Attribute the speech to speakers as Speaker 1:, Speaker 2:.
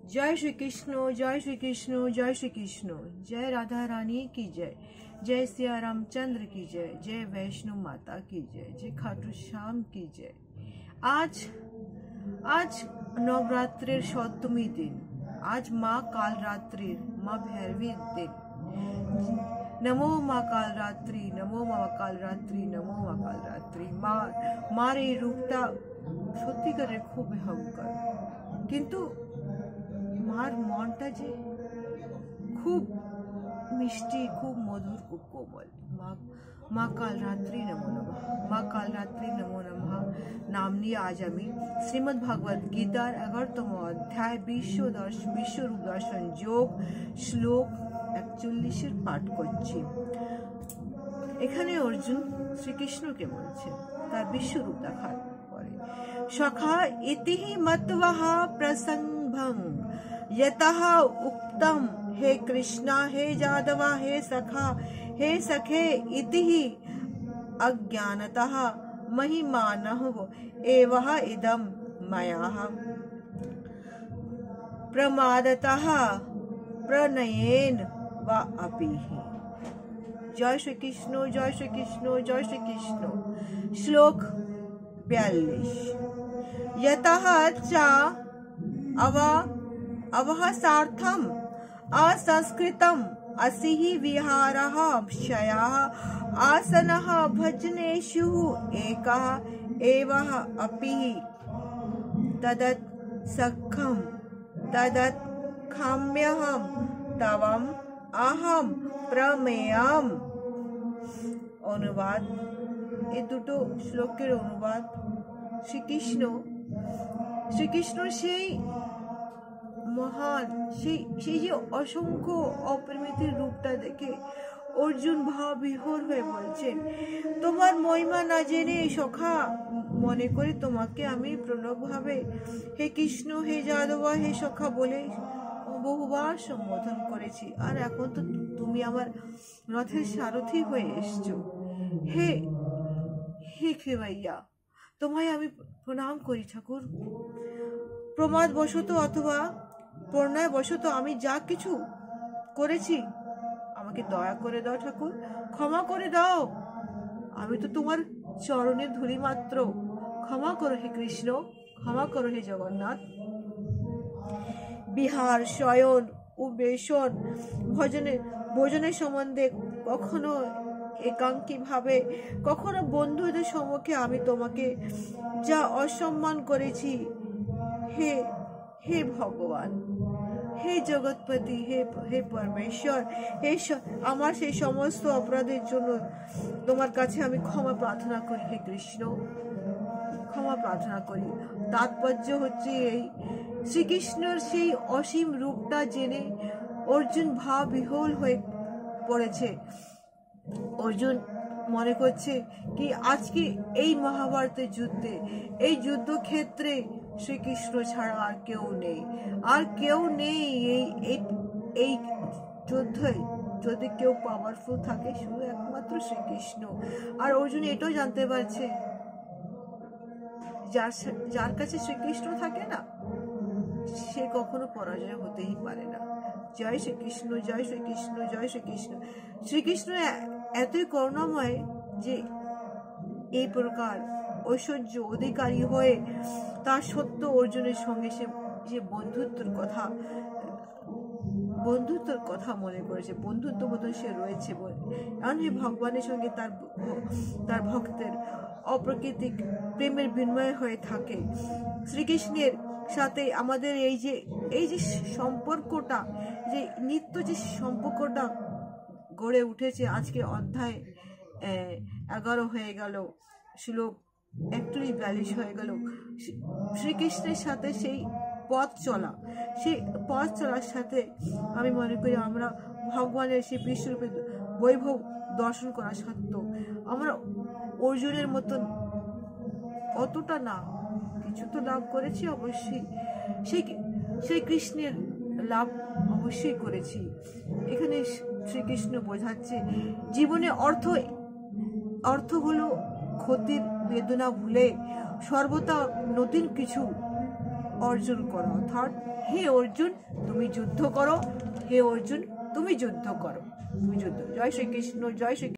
Speaker 1: जय श्री कृष्ण, जय श्री कृष्ण, जय श्री कृष्ण। जय राधा रानी की जय, जय सिया रामचंद्र की जय, जय वैष्णो माता की जय, जय खाटू श्याम की जय। आज नवरात्रिर सप्तमी दिन, आज माँ कालरात्रिर, माँ भैरवीर दिन। नमो माँ कालरात्रि, नमो माँ कालरात्रि, नमो माँ कालरात्रि। मार এই রূপটা সত্যিকারের খুব ভয়ঙ্কর, কিন্তু মার মনটা যে খুব মিষ্টি, খুব মধুর, খুব কোমল। মা কালরাত্রি নমো নমঃ, মা কালরাত্রি নমো নমঃ নাম নিয়ে আজ আমি শ্রীমদ্ ভগবদ গীতার 11তম অধ্যায় বিশ্বরূপ দর্শন যোগ শ্লোক 41 পাঠ করছি। এখানে অর্জুন শ্রীকৃষ্ণকে বলছেন তার বিশ্বরূপ দেখার পরে, সখা ইতিহি মত্বহ প্রসংভং यतः उक्तम हे कृष्णा हे जादवा हे सखे इति अज्ञानतः महिमानः एवः इदं मया प्रमादतः प्रणयेन वा अपि। जय श्री कृष्ण, जय श्री कृष्ण, जय श्री कृष्ण। श्लोक 42। यतः च अवहसार्थम असंस्कृतम असिः विहारः क्षयः आसनः भजनेषु एकः एवः अपि तदत् सखम तदत् खाम्यहं तवम अहम प्रमेयम। অনুবাদ, এই দুটো শ্লোকের অনুবাদ। শ্রীকৃষ্ণ সেই মহান, সেই যে অসংখ্য অপরিমিত রূপটা দেখে অর্জুন ভাব বিহ্বল হয়ে বলছেন, তোমার মহিমা না জেনে সখা মনে করে তোমাকে আমি প্রণবভাবে হে কৃষ্ণ, হে যাদবা, হে সখা বলে বহুবার সম্বোধন করেছি, আর এখন তো তুমি আমার রথের সারথি হয়ে এসছো। হে খেবাইয়া, তোমায় আমি প্রণাম করি ঠাকুর। প্রমাদ বশত অথবা প্রণয় বশত আমি যা কিছু করেছি আমাকে দয়া করে দাও ঠাকুর, ক্ষমা করে দাও। আমি তো তোমার চরণের ধূলি মাত্র। ক্ষমা করো হে কৃষ্ণ, ক্ষমা করো হে জগন্নাথ। বিহার, শয়ন ও বেশন ভোজনের সম্বন্ধে কখনো একাঙ্কী ভাবে, কখনো বন্ধুদের সম্মুখে আমি তোমাকে যা অসম্মান করেছি, হে ভগবান, হে জগৎপতি, হে পরমেশ্বর, আমার সেই সমস্ত অপরাধের জন্য তোমার কাছে আমি ক্ষমা প্রার্থনা করি হে কৃষ্ণ, ক্ষমা প্রার্থনা করি। তাৎপর্য হচ্ছে এই, শ্রীকৃষ্ণের সেই অসীম রূপটা জেনে অর্জুন ভাব বিহ্বল হয়ে পড়েছে। অর্জুন মনে করছে কি আজকে এই মহাভারতের যুদ্ধে, এই যুদ্ধক্ষেত্রে শ্রীকৃষ্ণ ছাড়া আর কেউ নেই। এই যুদ্ধে যদি কেউ পাওয়ারফুল থাকে শুধু একমাত্র শ্রীকৃষ্ণ। আর অর্জুন এটাও জানতে পারছে যার কাছে শ্রীকৃষ্ণ থাকে না, সে কখনো পরাজয় হতেই পারে না। জয় শ্রীকৃষ্ণ, জয় শ্রীকৃষ্ণ, জয় শ্রীকৃষ্ণ। শ্রীকৃষ্ণ এতই করুণাময় যে এই প্রকার ঐশ্বর্য অধিকারী হয়ে তার সত্য অর্জুনের সঙ্গে সে যে বন্ধুত্বের কথা মনে করেছে, বন্ধুত্ব মতো সে রয়েছে। এমন ভগবানের সঙ্গে তার ভক্তের অপ্রাকৃতিক প্রেমের বিনিময় হয়ে থাকে। শ্রীকৃষ্ণের সাথে আমাদের এই যে সম্পর্কটা, যে নিত্য যে সম্পর্কটা গড়ে উঠেছে, আজকে অধ্যায় 11 হয়ে গেল, শ্লোক 41 হয়ে গেল। শ্রীকৃষ্ণের সাথে সেই পথ চলার সাথে আমি মনে করি আমরা ভগবানের সেই বিশ্বরূপে বৈভব দর্শন করা সত্ত্বেও আমরা অর্জুনের মতন অতটা না, কিছু তো লাভ করেছি অবশ্যই, সেই কৃষ্ণের লাভ অবশ্যই করেছি। এখানে শ্রীকৃষ্ণ বোঝাচ্ছে জীবনে অর্থ হলো ক্ষতির বেদনা ভুলে সর্বদা নতুন কিছু অর্জন করো। অর্থাৎ হে অর্জুন তুমি যুদ্ধ করো, হে অর্জুন তুমি যুদ্ধ করো, তুমি যুদ্ধ। জয় শ্রীকৃষ্ণ, জয় শ্রী।